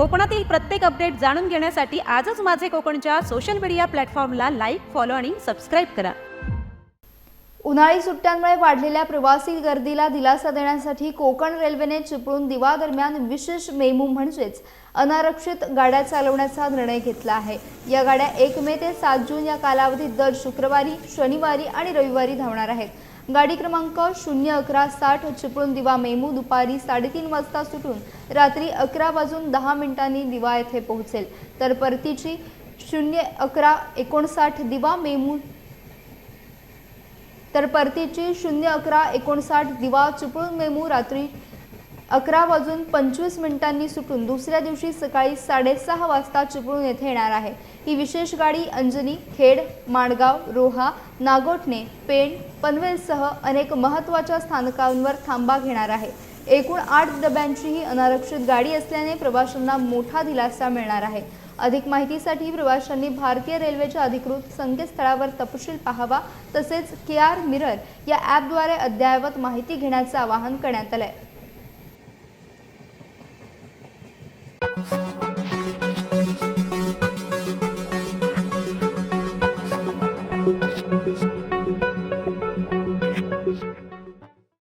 कोकणातील प्रत्येक अपडेट जाणून घेण्यासाठी आजच माझे कोकणच्या सोशल मीडिया प्लॅटफॉर्मला लाईक, फॉलो आणि सबस्क्राईब करा। उन्हाळी सुट्ट्यांमुळे वाढलेल्या प्रवासी गर्दीला दिलासा देण्यासाठी कोकण रेल्वेने चिपळूण दिवा दरम्यान विशेष मेमू म्हणजेच अनारक्षित गाड्या चालवण्याचा निर्णय घेतला आहे। या गाड्या 1 मे ते 7 जून या कालावधीत दर शुक्रवारी, शनिवारी आणि रविवारी धावणार आहेत। गाडी क्रमांक 01160 चिपळूण दिवा मेमू दुपारी 3:30 वाजता सुटून रात्री 11:10 दिवा येथे पोहोचेल, तर परतीची 01159 दिवा मेमू दिवा चिपळूण मेमू रात्री 11:25 सुटून दुसऱ्या दिवशी सकाळी 6:30 वाजता चिपळूण येथे येणार आहे। ही विशेष गाडी अंजनी, खेड, माणगाव, रोहा, नागोठणे, पेण, पनवेलसह अनेक महत्त्वाच्या स्थानकांवर थांबा घेणार आहे। एकूण 8 डब्यांची ही अनारक्षित गाडी असल्याने प्रवाशांना मोठा दिलासा मिळणार आहे। अधिक माहितीसाठी प्रवाशांनी भारतीय रेल्वेच्या अधिकृत संकेतस्थळावर तपशील पाहावा, तसेच केआर मिरर या ॲपद्वारे अद्ययावत माहिती घेण्याचे आवाहन करण्यात आले आहे।